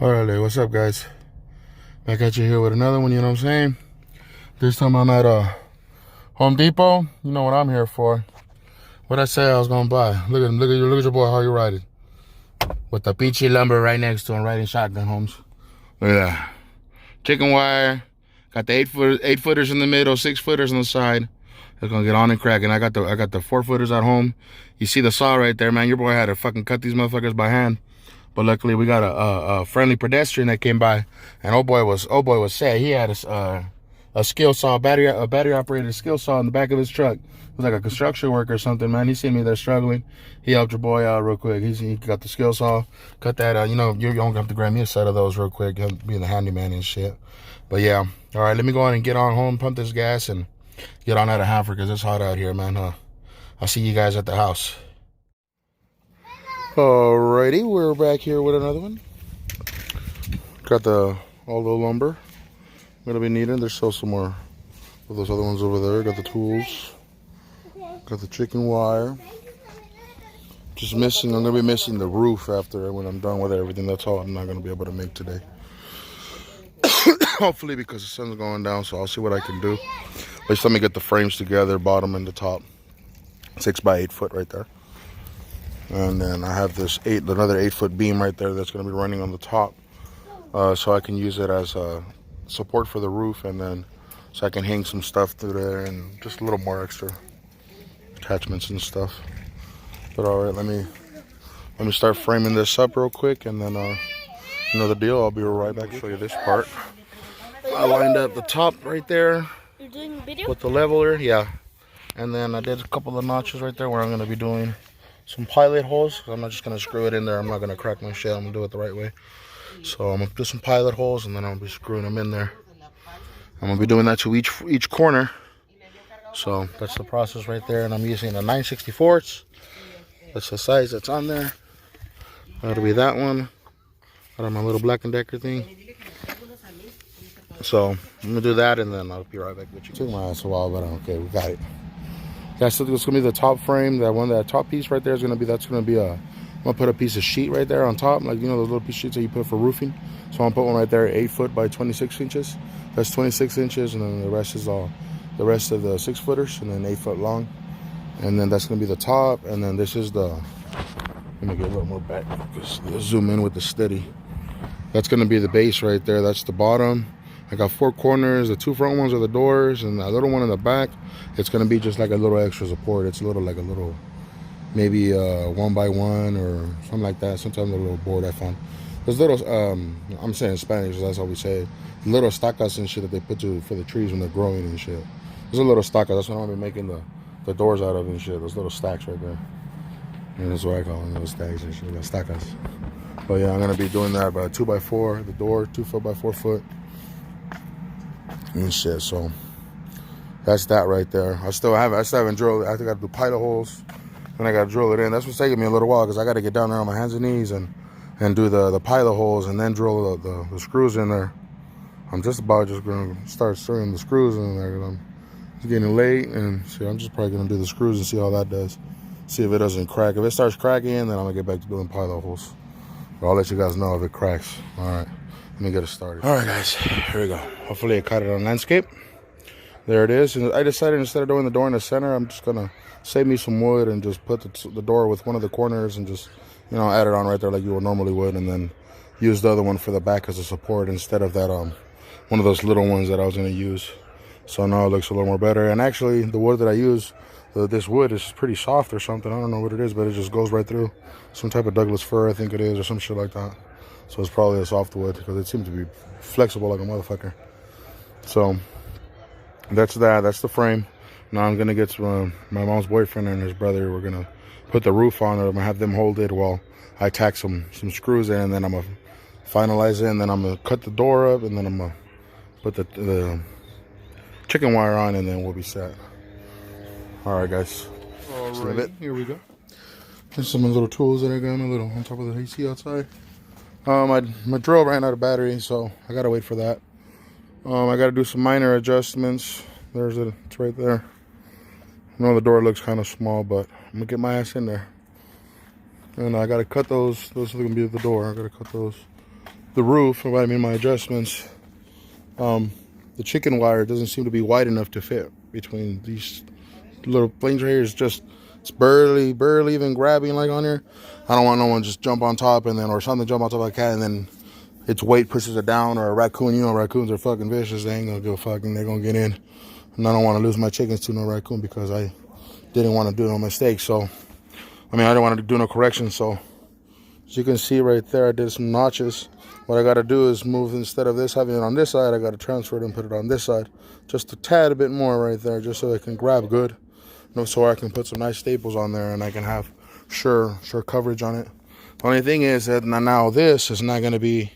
Alright, what's up, guys? Back at you here with another one, you know what I'm saying? This time I'm at Home Depot. You know what I'm here for. What I say I was gonna buy. Look at your boy, how you riding. With the peachy lumber right next to him, riding shotgun, Holmes. Look at that. Chicken wire. Got the 8 footers in the middle, 6 footers on the side. It's gonna get on and cracking. I got the 4 footers at home. You see the saw right there, man. Your boy had to fucking cut these motherfuckers by hand. But luckily we got a friendly pedestrian that came by, and old boy was sad. He had a skill saw, battery operated skill saw in the back of his truck. It was like a construction worker or something, man. He seen me there struggling. He helped your boy out real quick. He got the skill saw, cut that out. You know, you don't have to grab me a set of those real quick, being the handyman and shit. But yeah, all right, let me go on and get on home, pump this gas, and get on out of Hanford because it's hot out here, man. I'll see you guys at the house. Alrighty, we're back here with another one. Got all the lumber I'm gonna be needing. There's still some more of those other ones over there. Got the tools. Got the chicken wire. I'm gonna be missing the roof after when I'm done with everything. That's all I'm not gonna be able to make today. Hopefully, because the sun's going down, so I'll see what I can do. But just let me get the frames together, bottom and the top. 6 by 8 foot right there. And then I have this another 8 foot beam right there that's going to be running on the top, so I can use it as a support for the roof, and then so I can hang some stuff through there and just a little more extra attachments and stuff. But all right, let me start framing this up real quick, and then you know the deal. I'll be right back to show you this part. I lined up the top right there. You're doing video? With the leveler, yeah. And then I did a couple of notches right there where I'm going to be doing some pilot holes. I'm not just going to screw it in there. I'm not going to crack my shit. I'm going to do it the right way. So I'm going to do some pilot holes, and then I'll be screwing them in there. I'm going to be doing that to each corner. So that's the process right there. And I'm using a 9/64. That's the size that's on there. That'll be that one. Out of my little Black & Decker thing. So I'm going to do that, and then I'll be right back with you. It took my ass a while, but okay, we got it. That's going to be the top frame. That top piece right there is going to be, I'm going to put a piece of sheet right there on top, like, you know, those little piece of sheets that you put for roofing. So I'm going to put one right there, 8 foot by 26 inches. That's 26 inches, and then the rest is all, the rest of the 6 footers, and then 8 foot long. And then that's going to be the top, and then this is the, let me get a little more back, let's zoom in with the steady. That's going to be the base right there. That's the bottom. I got 4 corners. The 2 front ones are the doors, and the little one in the back, it's going to be just like a little extra support. It's like a little, maybe 1x1 or something like that. Sometimes a little board I found. There's little, I'm saying in Spanish, that's how we say it. Little stacas and shit that they put for the trees when they're growing and shit. There's a little stacca. That's what I'm going to be making the doors out of and shit. Those little stacks right there. And that's what I call them, little stacks and shit, little stacas. But yeah, I'm going to be doing that about 2x4, the door, 2 foot by 4 foot. And shit, so that's that right there. I still haven't drilled it. I think I got to do pilot holes, and I got to drill it in. That's what's taking me a little while, because I got to get down there on my hands and knees and do the pilot holes, and then drill the screws in there. I'm just going to start screwing the screws in there, because it's getting late, and so I'm just probably going to do the screws and see how that does. See if it doesn't crack. If it starts cracking, then I'm going to get back to doing pilot holes. But I'll let you guys know if it cracks. All right. Let me get it started. All right, guys, here we go. Hopefully I caught it on landscape. There it is. And I decided instead of doing the door in the center, I'm just going to save me some wood and just put the door with one of the corners and just, you know, add it on right there like you would normally would, and then use the other one for the back as a support instead of that one of those little ones that I was going to use. So now it looks a little more better. And actually, the wood that I use, this wood is pretty soft or something. I don't know what it is, but it just goes right through. Some type of Douglas fir, I think it is, or some shit like that. So it's probably a soft wood, because it seems to be flexible like a motherfucker. So that's that. That's the frame. Now I'm going to get my mom's boyfriend and his brother. We're going to put the roof on it. I'm going to have them hold it while I tack some screws in, and then I'm going to finalize it, and then I'm going to cut the door up, and then I'm going to put the chicken wire on, and then we'll be set. All right, guys. All right, here we go. There's some little tools that I got on top of the AC outside. My drill ran out of battery, so I gotta wait for that. I gotta do some minor adjustments. There's it. It's right there. I know the door looks kind of small, but I'm gonna get my ass in there. And I gotta cut those. Those are gonna be the door. I gotta cut those the roof, what I mean my adjustments, the chicken wire doesn't seem to be wide enough to fit between these little planes right here. It's barely even grabbing like on here. I don't want no one just jump on top and then, or something jump on top of a cat and then its weight pushes it down, or a raccoon. You know, raccoons are fucking vicious. They ain't gonna give a fuck and they're gonna get in. And I don't want to lose my chickens to no raccoon because I didn't want to do no mistakes. So, I mean, I didn't want to do no corrections. So, as you can see right there, I did some notches. What I got to do is move, instead of this having it on this side, I got to transfer it and put it on this side. Just a tad bit more right there, just so it can grab good. So I can put some nice staples on there and I can have sure coverage on it. The only thing is that now this is not going to be,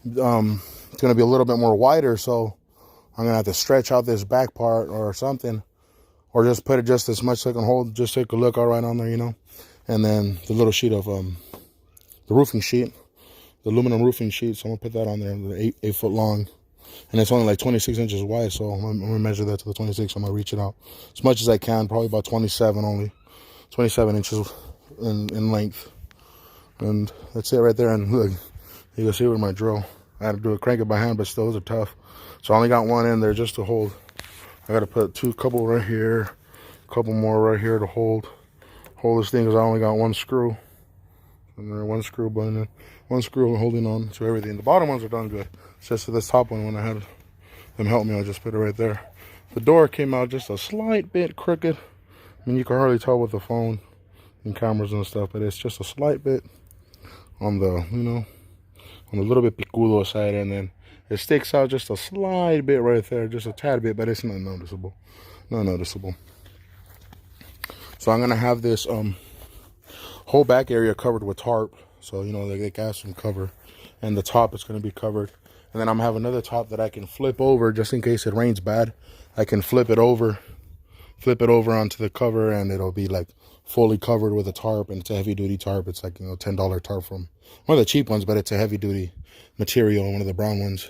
it's going to be a little bit more wider. So I'm going to have to stretch out this back part or something, or just put it just as much so I can hold, just so it could look all right on there, you know. And then the little sheet of, the roofing sheet, the aluminum roofing sheet. So I'm gonna put that on there, 8 foot long. And it's only like 26 inches wide, so I'm gonna measure that to the 26. I'm gonna reach it out as much as I can, probably about 27 only. 27 inches in length. And that's it right there. And look, you can see with my drill. I had to do it, crank it by hand, but still, those are tough. So I only got one in there just to hold. I gotta put couple right here, a couple more right here to hold this thing, because I only got one screw. And there, one screw button, one screw holding on to everything. The bottom ones are done good. It's just this top one, when I had them help me, I just put it right there. The door came out just a slight bit crooked. I mean, you can hardly tell with the phone and cameras and stuff, but it's just a slight bit on the, you know, on the little bit picudo side, and then it sticks out just a slight bit right there, just a tad bit, but it's not noticeable. Not noticeable. So I'm gonna have this whole back area covered with tarp, so you know they got some cover, and the top is going to be covered. And then I'm gonna have another top that I can flip over just in case it rains bad. I can flip it over onto the cover, and it'll be like fully covered with a tarp. And it's a heavy duty tarp. It's like, you know, $10 tarp from one of the cheap ones, but it's a heavy duty material, one of the brown ones.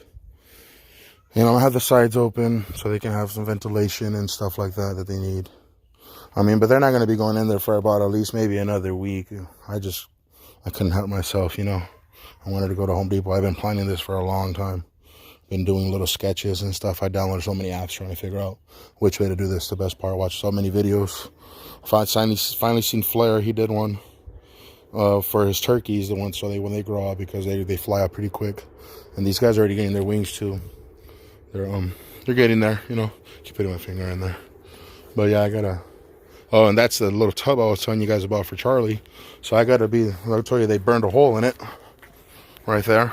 And I'm gonna have the sides open so they can have some ventilation and stuff like that they need. I mean, but they're not going to be going in there for about at least maybe another week. I couldn't help myself, you know. I wanted to go to Home Depot. I've been planning this for a long time. Been doing little sketches and stuff. I downloaded so many apps trying to figure out which way to do this. The best part, I watched so many videos. I finally seen Flair. He did one for his turkeys, the ones so when they grow up, because they fly out pretty quick. And these guys are already getting their wings too. They're getting there, you know. Keep putting my finger in there. But yeah, I gotta. Oh, and that's the little tub I was telling you guys about for Charlie. So I gotta I'll tell you, they burned a hole in it right there.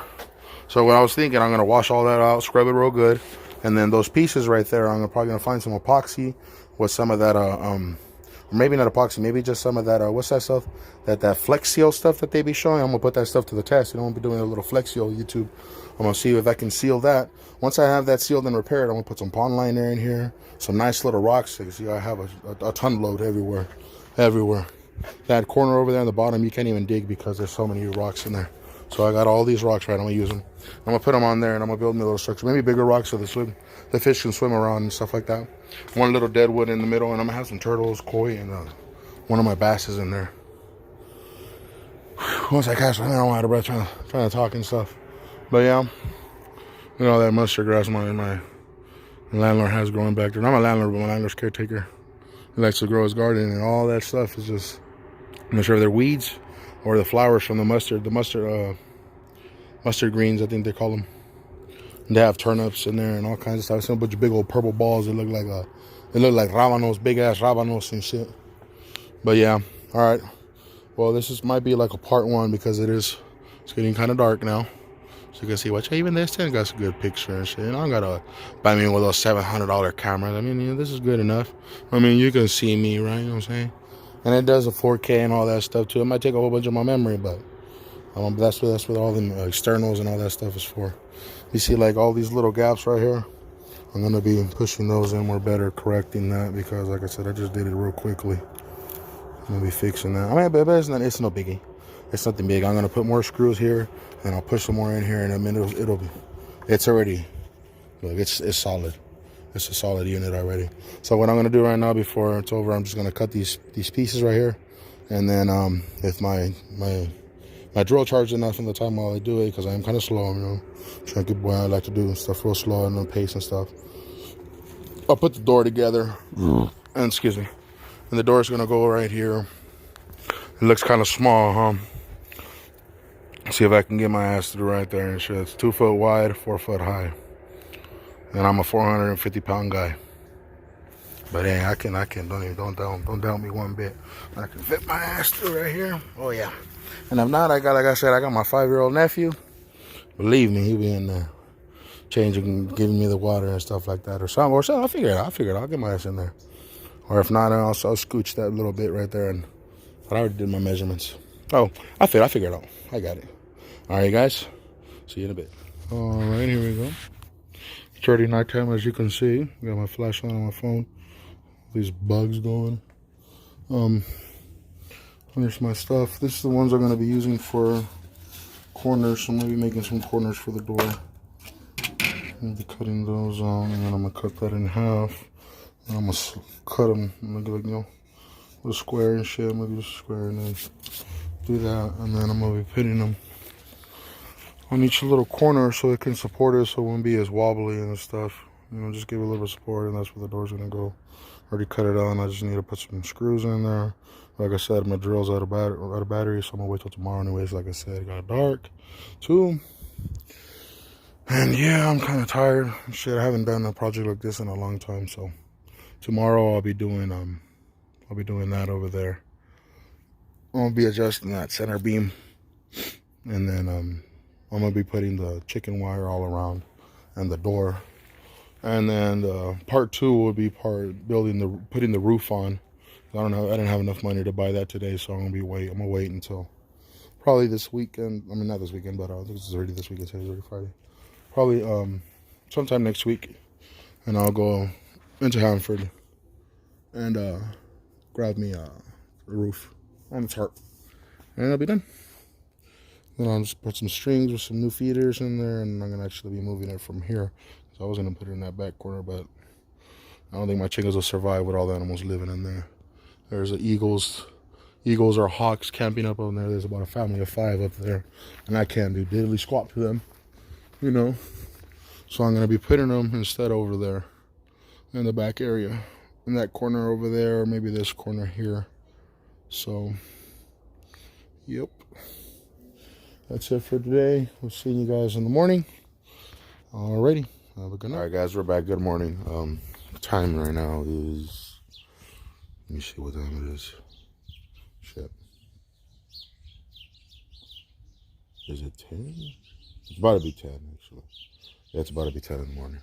So what I was thinking, I'm gonna wash all that out, scrub it real good, and then those pieces right there, I'm probably gonna find some epoxy with some of that, or maybe not epoxy, maybe just some of that, what's that stuff? That Flex Seal stuff that they be showing. I'm gonna put that stuff to the test. You know, I'm gonna be doing a little Flex Seal YouTube. I'm gonna see if I can seal that. Once I have that sealed and repaired, I'm gonna put some pond liner in here, some nice little rocks. So you see, I have a ton load everywhere. That corner over there on the bottom, you can't even dig because there's so many rocks in there. So I got all these rocks right. I'm gonna use them. I'm gonna put them on there, and I'm gonna build me a little structure, maybe bigger rocks so the fish can swim around and stuff like that. One little dead wood in the middle, and I'm gonna have some turtles, koi, and one of my basses in there. Once I catch them, I don't want to breath trying to talk and stuff. But yeah, you know, that mustard grass my landlord has growing back there. Not my landlord, but my landlord's caretaker. He likes to grow his garden, and all that stuff is just, I'm not sure if they're weeds or the flowers from the mustard greens, I think they call them. And they have turnips in there and all kinds of stuff. Some bunch of big old purple balls. They look like rabanos, big ass rabanos and shit. But yeah, all right. Well, might be like a part one, because it's getting kind of dark now. So you can see, watch, even this thing got some good picture and shit. And I gotta buy me one of those $700 cameras. I mean, you know, this is good enough. I mean, you can see me, right? You know what I'm saying? And it does a 4K and all that stuff too. It might take a whole bunch of my memory, but that's what all the externals and all that stuff is for. You see, like all these little gaps right here. I'm gonna be pushing those in more better, correcting that, because like I said, I just did it real quickly. I'm gonna be fixing that. I mean, but it's no biggie. It's nothing big. I'm gonna put more screws here, and I'll push some more in here, and I mean, it's already, look, it's solid. It's a solid unit already. So what I'm gonna do right now, before it's over, I'm just gonna cut these pieces right here, and then with my My drill charged enough in the time while I do it because I am kind of slow, you know. Trying to get what I like to do stuff real slow and no pace and stuff. I'll put the door together, and excuse me, and the door is gonna go right here. It looks kind of small, huh? See if I can get my ass through right there and shit. It's 2 foot wide, 4 foot high, and I'm a 450-pound guy. But hey, I can. Don't doubt me one bit. I can fit my ass through right here. Oh yeah. And if not, like I said, I got my 5-year-old nephew. Believe me, he'll be in there changing, giving me the water and stuff like that, or something. I'll figure it out. I'll get my ass in there. Or if not, I'll scooch that little bit right there. And I already did my measurements. Oh, I figure it out. I got it. All right, guys. See you in a bit. All right, here we go. It's already nighttime, as you can see. Got my flashlight on my phone. These bugs going. Here's my stuff. This is the ones I'm going to be using for corners. So I'm going to be making some corners for the door. I'm going to be cutting those out, and then I'm going to cut that in half. And I'm going to cut them, like, you know, with a square and shit. I'm going to do a square and then do that. And then I'm going to be putting them on each little corner so it can support it, so it won't be as wobbly and stuff. You know, just give it a little bit of support, and that's where the door's going to go. Already cut it out, and I just need to put some screws in there. Like I said, my drill's out of battery, so I'm gonna wait till tomorrow anyways. Like I said, it got dark too. And yeah, I'm kind of tired. Shit, I haven't done a project like this in a long time, so tomorrow I'll be doing that over there. I'll be adjusting that center beam, and then I'm gonna be putting the chicken wire all around and the door. And then part 2 will be putting the roof on. I didn't have enough money to buy that today, so I'm gonna wait until probably this weekend. I mean, not this weekend, but I think it's already this weekend. Today's already Friday. Probably sometime next week, and I'll go into Hanford and grab me a roof and a tarp, and I'll be done. Then I'll just put some strings with some new feeders in there, and I'm gonna actually be moving it from here. So I was gonna put it in that back corner, but I don't think my chickens will survive with all the animals living in there. There's the eagles or hawks camping up on there. There's about a family of 5 up there, and I can't do diddly squat to them, you know. So I'm gonna be putting them instead over there in the back area, in that corner over there, or maybe this corner here. So, yep. That's it for today. We'll see you guys in the morning. Alrighty. Have a good night. Alright, guys, we're back. Good morning. Time right now is, let me see what time it is. Shit. Is it 10? It's about to be 10, actually. Yeah, it's about to be 10 in the morning.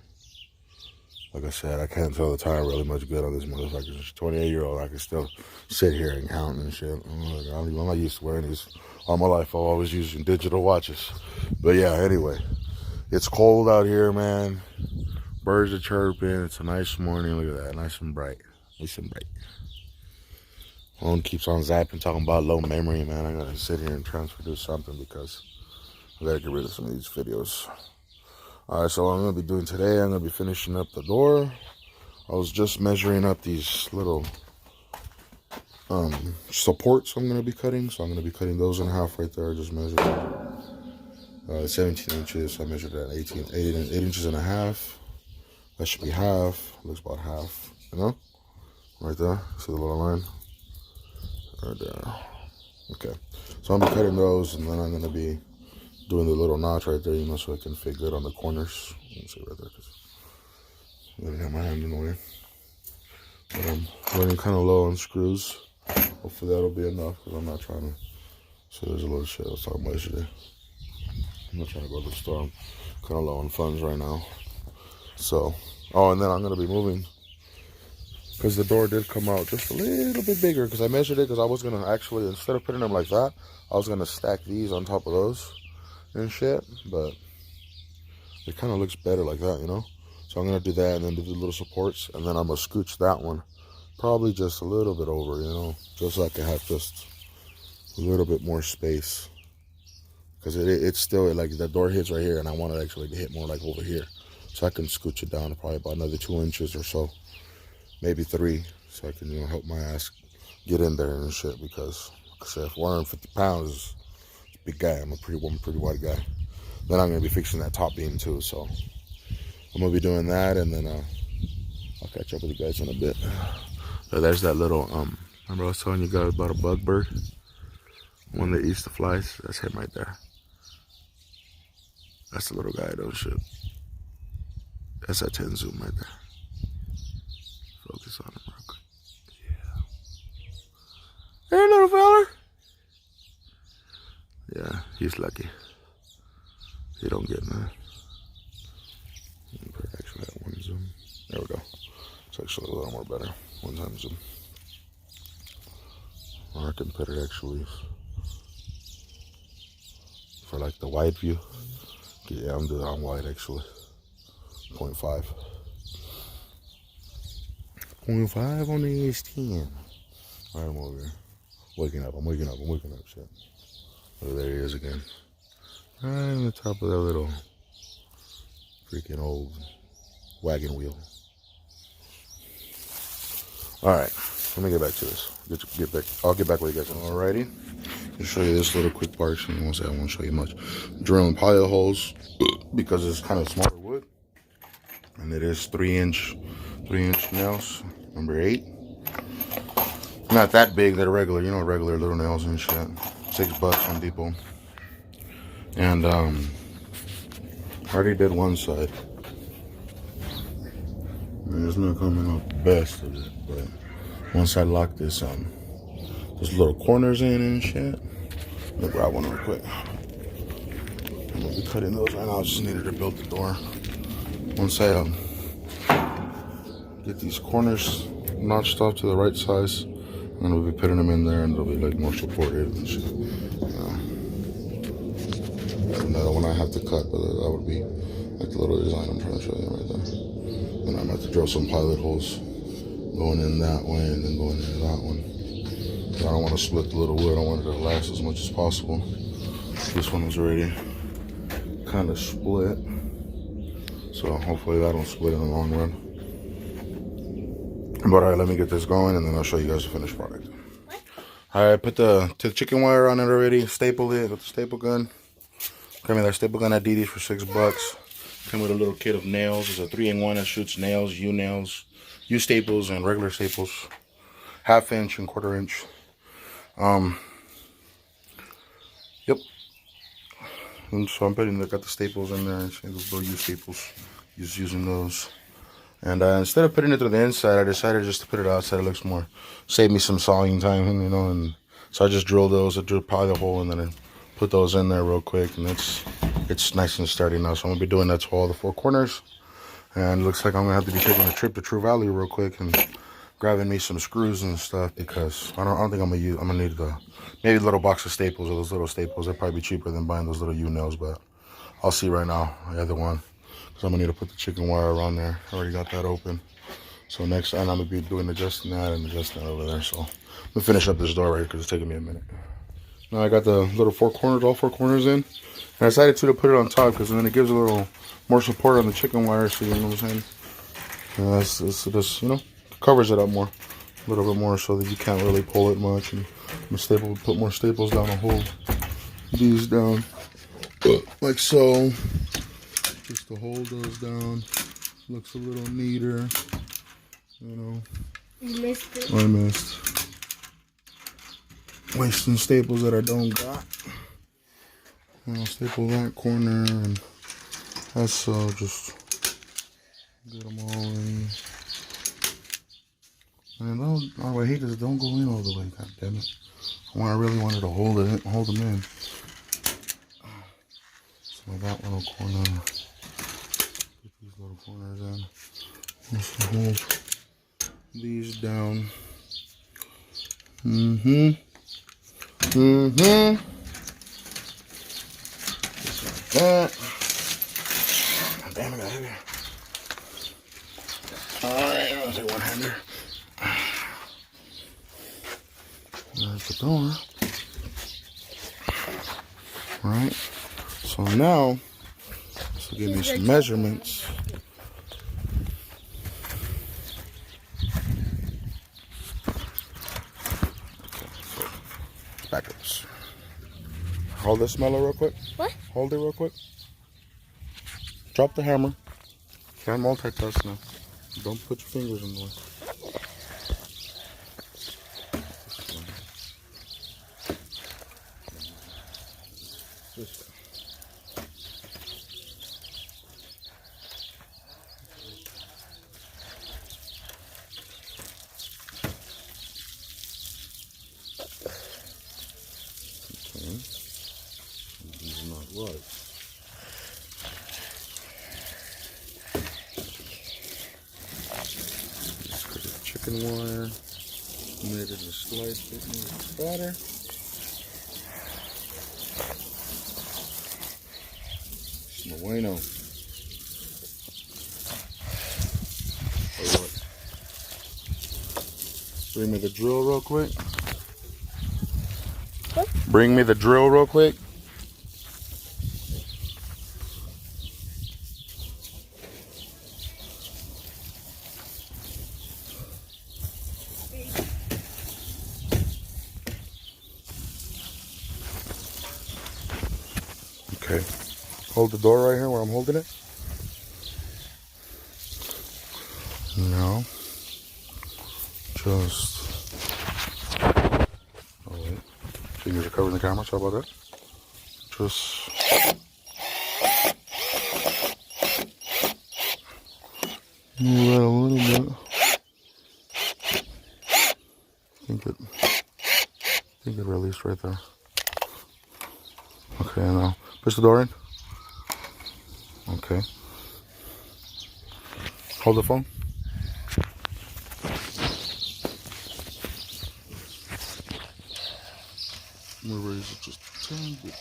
Like I said, I can't tell the time really much good on this motherfucker. It's a 28-year-old. I can still sit here and count and shit. I'm not used to wearing these all my life. I've always using digital watches. But yeah, anyway. It's cold out here, man. Birds are chirping. It's a nice morning. Look at that. Nice and bright. Nice and bright. Phone keeps on zapping, talking about low memory, man. I gotta sit here and transfer do something because I gotta get rid of some of these videos. Alright, so what I'm gonna be doing today, I'm gonna be finishing up the door. I was just measuring up these little supports I'm gonna be cutting. So I'm gonna be cutting those in half right there. I just measured 17 inches. I measured it at 8 inches and a half. That should be half. Looks about half, you know? Right there. See the little line? Right there. Okay. So I'm gonna be cutting those, and then I'm gonna be doing the little notch right there, you know, so it can fit good on the corners. You can see right there, because I didn't have my hand in the way. But I'm running kind of low on screws. Hopefully that'll be enough, because I'm not trying to. So there's a little shit I was talking about yesterday. I'm not trying to go to the store. I'm kind of low on funds right now. So, oh, and then I'm going to be moving, because the door did come out just a little bit bigger, because I measured it, because I was going to actually, instead of putting them like that, I was going to stack these on top of those and shit, but it kind of looks better like that, you know? So I'm going to do that, and then do the little supports, and then I'm going to scooch that one probably just a little bit over, you know, just so I can have just a little bit more space, because it's still, like, the door hits right here, and I want it actually to hit more like over here, so I can scooch it down to probably about another 2 inches or so, maybe 3, so I can, you know, help my ass get in there and shit, because like I said, 450 pounds is big guy. I'm a pretty wide guy. Then I'm gonna be fixing that top beam too. So I'm gonna be doing that, and then I'll catch up with you guys in a bit. So there's that little remember I was telling you guys about a bug bird, one that eats the flies. That's him right there. That's the little guy I don't shoot. That's that 10 zoom right there. Focus on him real quick. Yeah. Hey, little fella. Yeah, he's lucky. He don't get none. Actually, that one zoom. There we go. It's actually a little more better. One time zoom. Or I can put it actually for like the wide view. Yeah, I'm doing it on wide actually. 0.5. 0.5 on the S10. Alright, I'm over here. Waking up, I'm waking up, shit. Oh, there he is again. Right on the top of that little freaking old wagon wheel. Alright, let me get back to this. I'll get back with you guys. Alrighty. I'll show you this little quick part. I won't show you much. Drilling pilot holes because it's kind of smaller wood. And it is 3-inch nails, number 8. Not that big, they're regular, regular little nails and shit. $6 from people. And I already did one side. And it's not coming out the best of it, but once I lock this those little corners in and shit. Let me grab one real quick. I'm gonna be cutting those right now. I just needed to build the door. Once I get these corners notched off to the right size, I'm gonna be putting them in there, and they'll be like more supported and shit. Another one I have to cut, but that would be like the little design I'm trying to show you right there. Then I'm gonna have to drill some pilot holes going in that way and then going into that one. I don't want to split the little wood. I want it to last as much as possible. This one was already kind of split, so hopefully that don't split in the long run. But alright, let me get this going and then I'll show you guys the finished product. Alright, put the chicken wire on it already, stapled it with the staple gun. Got me that staple gun at DD's for $6. Came with a little kit of nails. It's a 3-in-1 that shoots nails, U-nails, U-staples and regular staples. 1/2 inch and 1/4 inch. Yep. And so I'm putting, I got the staples in there, and those little U-staples. Just using those. And instead of putting it through the inside, I decided just to put it outside. It looks more, save me some sawing time, and so I just drilled those. I drilled probably the hole, and then I put those in there real quick, and it's nice and sturdy now. So I'm gonna be doing that to all the 4 corners. And it looks like I'm gonna have to be taking a trip to True Valley real quick and grabbing me some screws and stuff, because I don't think I'm gonna need maybe a little box of staples, or those little staples. They'll probably be cheaper than buying those little U-nails, but I'll see right now. The other one, because I'm gonna need to put the chicken wire around there. I already got that open. So next time I'm gonna be adjusting that over there. So I'm gonna finish up this door right here because it's taking me a minute. Now I got the little all 4 corners in. And I decided to put it on top because then it gives a little more support on the chicken wire. So you know what I'm saying? And this just covers it up more, a little bit more, so that you can't really pull it much. And put more staples down and hold these down, like so. Just to hold those down, looks a little neater. You missed it. I missed. Wasting staples that I don't got. I'll staple that corner, and that's so just get them all in. And I hate this. Don't go in all the way. God damn it! I really wanted to hold them in. So that little corner. Put these little corners in. Just hold these down. Just like that. Damn it, I got here. Alright, I'll take one hander. There's the door. Alright, so now, this will give me some measurements. Back up. Hold this smeller real quick. What? Hold it real quick. Drop the hammer. Can't multitask now. Don't put your fingers in the way. This way. Okay. These are not right. Chicken wire, made it a slight bit more fatter. No bueno. Bring me the drill real quick. What? Bring me the drill real quick. Okay. Hold the door right here where I'm holding it. Now, just. Oh wait. Fingers are covering the camera. Sorry about that. Just. Move that a little bit. I think it released right there. Okay, now push the door in. Okay. Hold the phone. I'm gonna raise it just a tiny bit.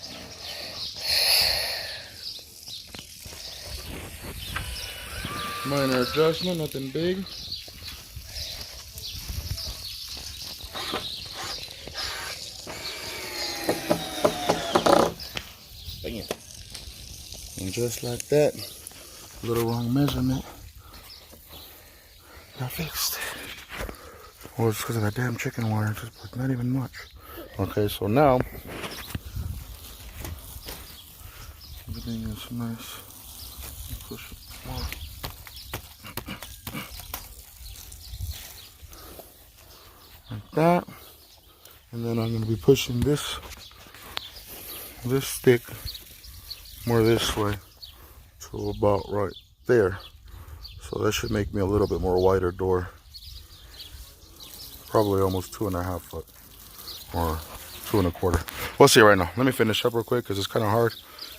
Minor adjustment, nothing big. Bam. And just like that, a little wrong measurement. Got fixed. Well, it's because of that damn chicken wire, just like not even much. Okay, so now everything is nice. Push it more. Like that. And then I'm going to be pushing this stick more this way to about right there. So that should make me a little bit more wider door. Probably almost 2.5 foot or 2 1/4. We'll see right now. Let me finish up real quick because it's kind of hard.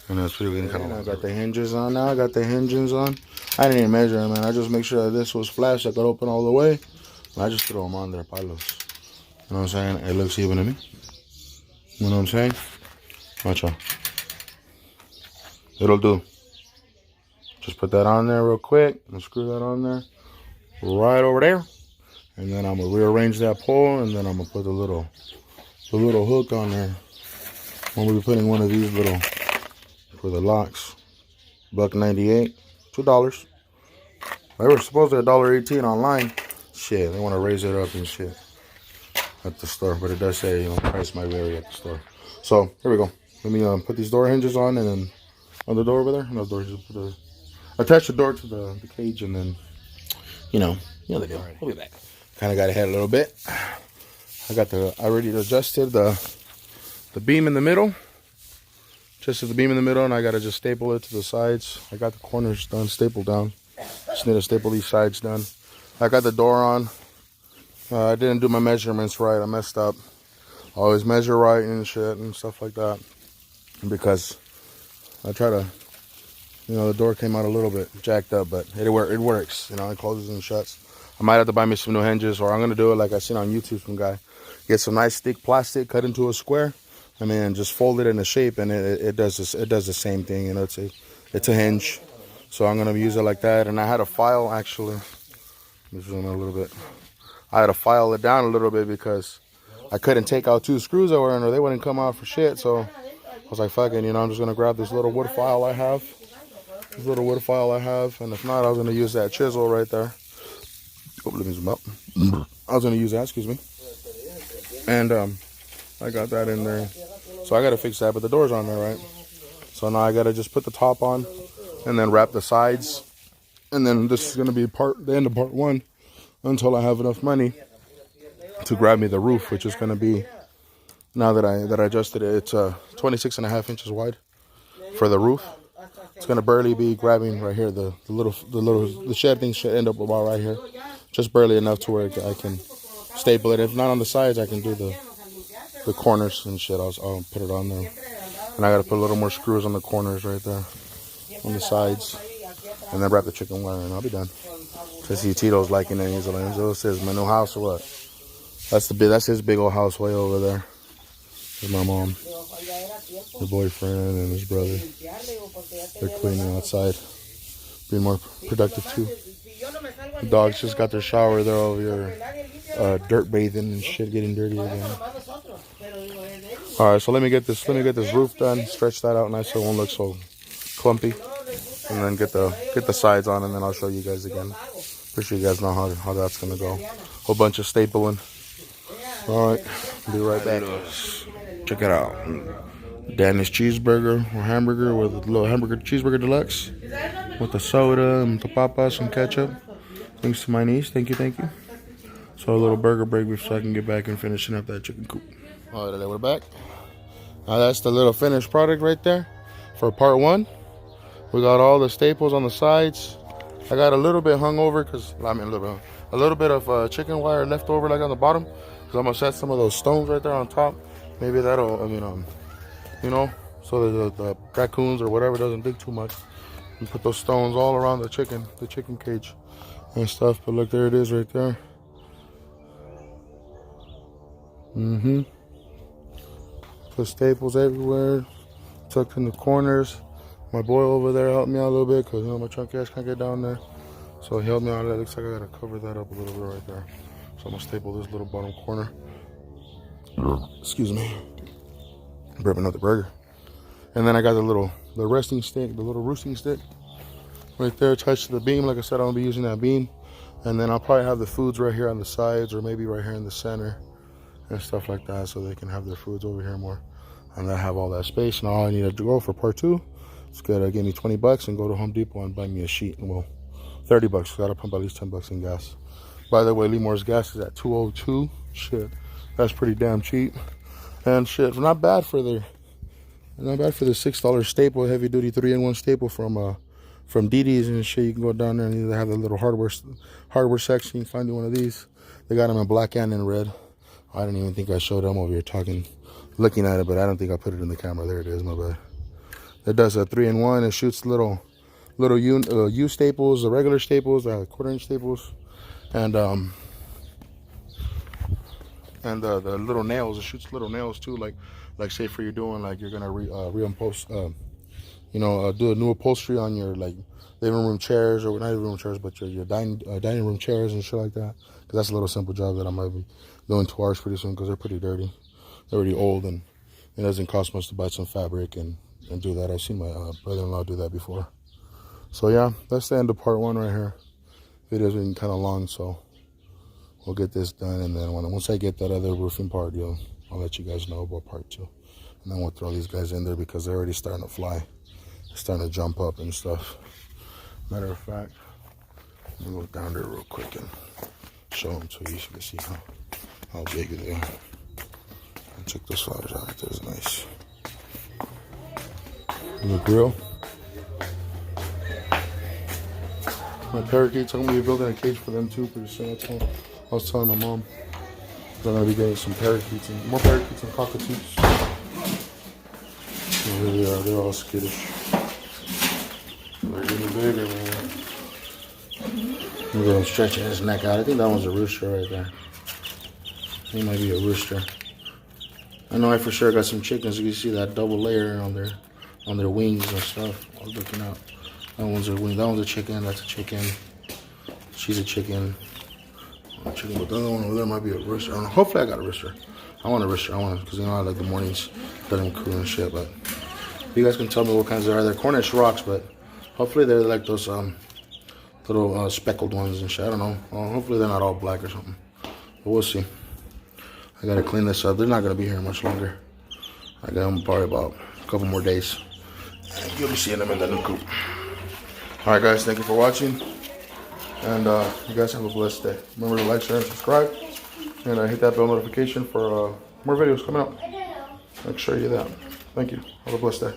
And it's really kind of. I got the hinges on now. I got the hinges on. I didn't even measure them, man. I just make sure that this was flat so I could open all the way. And I just throw them on there, palos. You know what I'm saying? It looks even to me. You know what I'm saying? Watch out. It'll do. Just put that on there real quick and screw that on there right over there. And then I'm gonna rearrange that pole and then I'm gonna put the little hook on there. I'm gonna be putting one of these little for the locks. $1.98, $2. They were supposed to be $1.18 online. Shit, they want to raise it up and shit at the store, but it does say, you know, price might vary at the store. So here we go. Let me put these door hinges on, and then on the door over there, no door hinges. Attach the door to the cage, and then you know the deal. We'll be back. Kind of got ahead a little bit. I already adjusted the beam in the middle. Just the beam in the middle, and I gotta just staple it to the sides. I got the corners done, stapled down. Just need to staple these sides done. I got the door on. I didn't do my measurements right. I messed up. I always measure right and shit and stuff like that. Because I try to, the door came out a little bit jacked up, but it works. It closes and shuts. I might have to buy me some new hinges, or I'm gonna do it like I seen on YouTube. Some guy get some nice thick plastic, cut into a square, and then just fold it in a shape, and it does this. It does the same thing. It's a hinge. So I'm gonna use it like that. And I had a file actually. Let me zoom in a little bit. I had to file it down a little bit because I couldn't take out 2 screws that were in, or they wouldn't come out for shit. So I was like, fucking, I'm just gonna grab this little wood file I have. And if not, I was gonna use that chisel right there. Oh, let me zoom up. I was gonna use that, excuse me. And I got that in there. So I gotta fix that, but the door's on there, right? So now I gotta just put the top on and then wrap the sides. And then this is gonna be the end of part 1 until I have enough money to grab me the roof, which is gonna be, now that I adjusted it, it's 26.5 inches wide for the roof. It's gonna barely be grabbing right here. The shed thing should end up about right here, just barely enough to where I can staple it. If not on the sides, I can do the corners and shit. I'll put it on there, and I gotta put a little more screws on the corners right there, on the sides, and then wrap the chicken wire, and I'll be done. I see Tito's liking it. He's like, "This is my new house or what?" That's his big old house way over there. With my mom, her boyfriend, and his brother. They're cleaning outside, being more productive too. The dogs just got their shower. They're over here dirt bathing and shit, getting dirty again. All right, so let me get this roof done, stretch that out nice so it won't look so clumpy, and then get the sides on, and then I'll show you guys again. Pretty sure you guys know how that's gonna go. Whole bunch of stapling. All right, be right back. Check it out. Danny's cheeseburger or hamburger with a little cheeseburger deluxe with the soda and the papas and ketchup. Thanks to my niece. Thank you. So a little burger break before I can get back and finishing up that chicken coop. All right, we're back. Now that's the little finished product right there for part 1. We got all the staples on the sides. I got a little bit hungover because a little bit of chicken wire left over like on the bottom, because I'm gonna set some of those stones right there on top. Maybe that'll, you know, so the raccoons or whatever doesn't dig too much. And put those stones all around the chicken cage and stuff. But look, there it is right there. Put staples everywhere, tucked in the corners. My boy over there helped me out a little bit because, my chunk ass can't get down there. So he helped me out. It looks like I gotta cover that up a little bit right there. So I'm gonna staple this little bottom corner. Excuse me. Ripping up the burger. And then I got the little roosting stick right there attached to the beam. Like I said, I'm gonna be using that beam. And then I'll probably have the foods right here on the sides, or maybe right here in the center and stuff like that, so they can have their foods over here more. And I have all that space. And all I need to go for part 2 is gotta give me $20 and go to Home Depot and buy me a sheet. And well, $30. Gotta pump at least $10 in gas. By the way, Lemore's gas is at $2.02. Shit, that's pretty damn cheap. And shit, not bad for the $6 staple, heavy duty 3-in-1 staple from DD's and shit. You can go down there and either have the little hardware section. You can find you one of these. They got them in black and in red. I didn't even think I showed them over here looking at it, but I don't think I put it in the camera. There it is, my bad. It does a 3-in-1. It shoots little U staples, the regular staples, 1/4-inch staples, and the little nails. It shoots little nails too, like say for you're doing, like you're gonna do a new upholstery on your like living room chairs, or not living room chairs, but your dining room chairs and shit like that. Because that's a little simple job that I might be doing to ours pretty soon, because they're pretty dirty. They're already old, and it doesn't cost much to buy some fabric and do that. I've seen my brother-in-law do that before. So yeah, that's the end of part 1 right here. Video's been kind of long, so we'll get this done, and then once I get that other roofing part, I'll let you guys know about part 2. And then we'll throw these guys in there because they're already starting to fly. They're starting to jump up and stuff. Matter of fact, let me go down there real quick and show them so you can see how big they are. I took those flowers out. That's nice. And the grill. My parakeets, I'm going to be building a cage for them too pretty soon. I was telling my mom I'm going to be getting some parakeets and more parakeets and cockatoos. And here they are. They're all skittish. They're getting bigger, man. Look at him stretching his neck out. I think that one's a rooster right there. He might be a rooster. I know I for sure got some chickens. You can see that double layer on their wings and stuff. I was looking out. That one's a wing. That one's a chicken. That's a chicken. She's a chicken. But the other one over there might be a rooster. I don't know. Hopefully I got a rooster. I want a rooster. Because I like the mornings, let them cool and shit. But you guys can tell me what kinds they are. They're Cornish rocks, but hopefully they're like those little speckled ones and shit. I don't know. Hopefully they're not all black or something. But we'll see. I gotta clean this up. They're not gonna be here much longer. I got them probably about a couple more days. And you'll be seeing them in the new coop. All right, guys, thank you for watching. And you guys have a blessed day. Remember to like, share, and subscribe. And hit that bell notification for more videos coming up. Make sure you do that. Thank you. Have a blessed day.